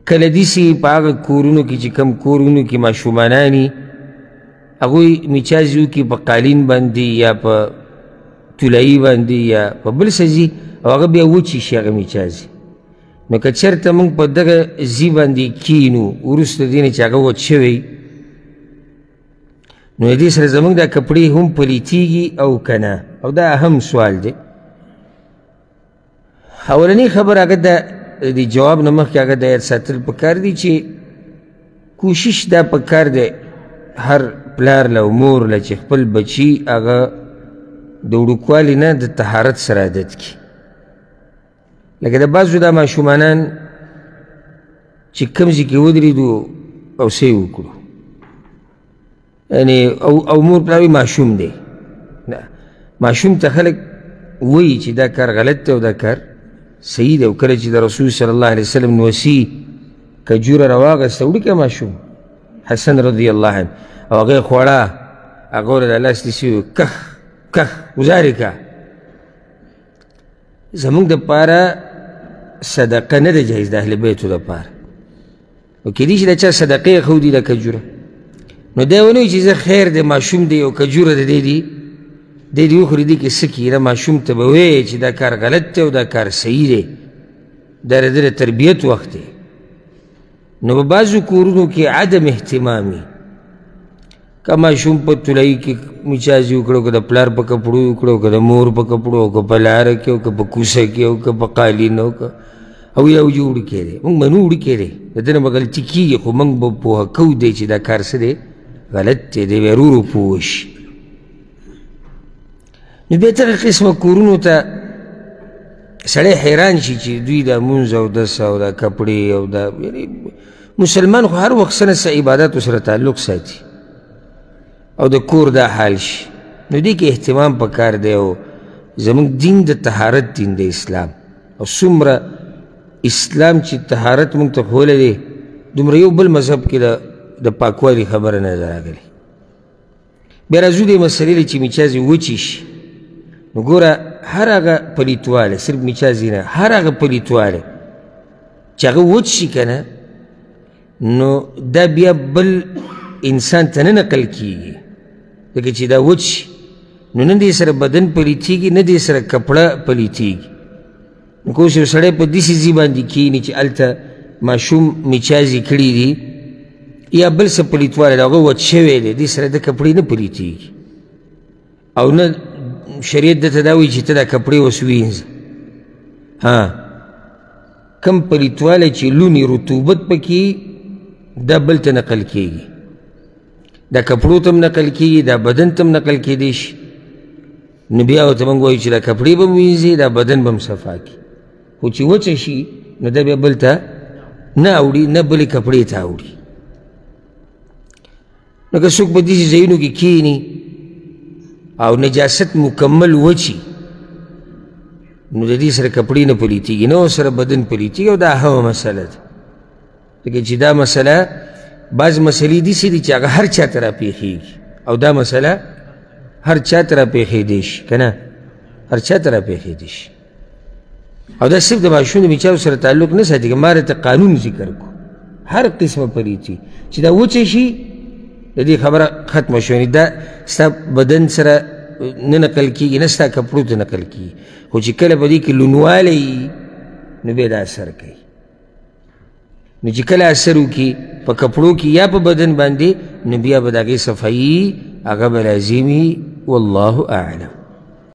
کله داسې په هغه کورونو کې چې کم کورونو کې ماشومانان هغوی میچازي وکړي په قالین باندې یا په طلایي باندې یا په بل څه ځي او هغه بیا وچې شي هغه میچازي. نو که چېرته موږ په دغه ځي باندې کینو وروسته دې نه چې هغه وچ شوی نو دې سره زموږ دا کپړې هم پلیتېږي او که نه؟ او دا اهم سوال دی. اولنۍ خبر هغه د جواب نه مخکې هغه د یاد ساتل پکار دي چې کوشش دا پکار دی هر پلار له او مور له چې خپل بچي هغه د وړوکوالي نه د طهارت سره عادت کړي. لکه د بعضو دا ماشومانان چې کوم ځای کې ودرېدو او څه یې وکړو یعنې او مور پلار وایي ماشوم دی. ماشوم ته خلک وایي چې دا کار غلط دی او دا کار صحیح دی. او کله چې د رسول صلی الله علیه وسلم نوسي کجوره راواغسته وړوکی ماشوم حسن رضی الله عنه او هغه یې خوړه هغه ورله د لاس داسې ویل کخ کخ گزارې که. زموږ دپاره صدقه نه ده جایز د اهل بیتو دپاره او کیدای شي د چا صدقې ښودي د کجوره نو دی ونه وایي چې زه خیر دی ماشوم دی او کجوره د دی دې وخوري دې کې څه کېږي. ماشوم ته به وایې چې دا کار غلط دی او دا کار صحیح دی دا د د تربیت وخت دی. نو په بعضو کورونو کې عدم اهتمامي که ماشوم په طلایي کې میچازي وکړو که د پلار په کپړو وکړو که د مور په کپړو او که په لاره کې او که په کوڅه کې او که په قالین او که او یا وجه وړوکی دی موږ منو وړوکی دی د ده نه به غلطي کېږي خو موږ به پوهه کوو دی چې دا کار څه دی غلط دی دی بیا ورو پوه وشي. نو بیا دغه قسمه کورونو ته سړی حیران شي چې دوی دا مونځ او دس او دا کپړې او دا مسلمان خو هر وخت څه نه څه عباداتو سره تعلق ساتي او د کور دا حال شي نو دې کې اهتمام پکار دی. او زموږ دین د طهارت دین د اسلام او څومره اسلام چې طهارت موږ ته ښوولی دی دومره یو بل مذهب کې د پاکوالي خبره نه ده راغلې. بیا راځو دې مسلې له چې میچازې وچې شي نو ګوره هر هغه پلیتوالی صرف میچازې نه هر هغه پلیتوالی چې هغه وچ شي که نه نو دا بیا بل انسان ته نه نقل کېږي ځکه چې دا وچ شي نو نه دې سره بدن پلیتېږي نه دې سره کپړه پلیتېږي. نو که اوس یو سړی په داسې ځای باندې کښېني چې هلته ماشوم میچازې کړي دي یا بل څه پلیتوالی د هغه وچ شوی دی دې سره د کپړې نه پلیتېږي او نه شریعت درته دا وایي چې ته دا کپړې اوس وینځه. کم پلیتوالی چې لونې رطوبت پکې دا بل ته نقل کېږي دا کپړو ته هم نقل کېږي دا بدن ته هم نقل کېدی شي. نو بیا ورته موږ وایو چې دا کپړې به هم وینځي دا بدن به هم صفا کړي خو چې وچه شي نو دا بیا بل ته نه اوړي نه بلې کپړې ته اوړي. نو که څوک په داسې ځایونو کې کښېني او نجاست مکمل وچي نو د دې سره کپړې نه پلیتېږي نه سره بدن پلیتېږي او دا اهمه مسله ده ځکه چې دا مسله بعض مسلې داسې دي چې هغه هر چا ته راپېښېږي او دا مسله هر چا ته راپېښېدی شي که نه هر چا ته راپېښېدی شي. او دا صرف د ماشوم د میچاو سره تعلق نه ساتي که ما راته قانون ذکر کړو هر قسمه پلیتي چې دا وچه شي د دې خبره ختمه شوه دا ستا بدن سره نه نقل کېږي نه ستا کپړو ته نقل کېږي خو چې کله په دې کې لونوالی نو بیا دا اثر کوي. نو چې کله اثر وکړي په کپړو کې یا په بدن باندې نو بیا به د هغې صفایي هغه به لازمي والله اعلم.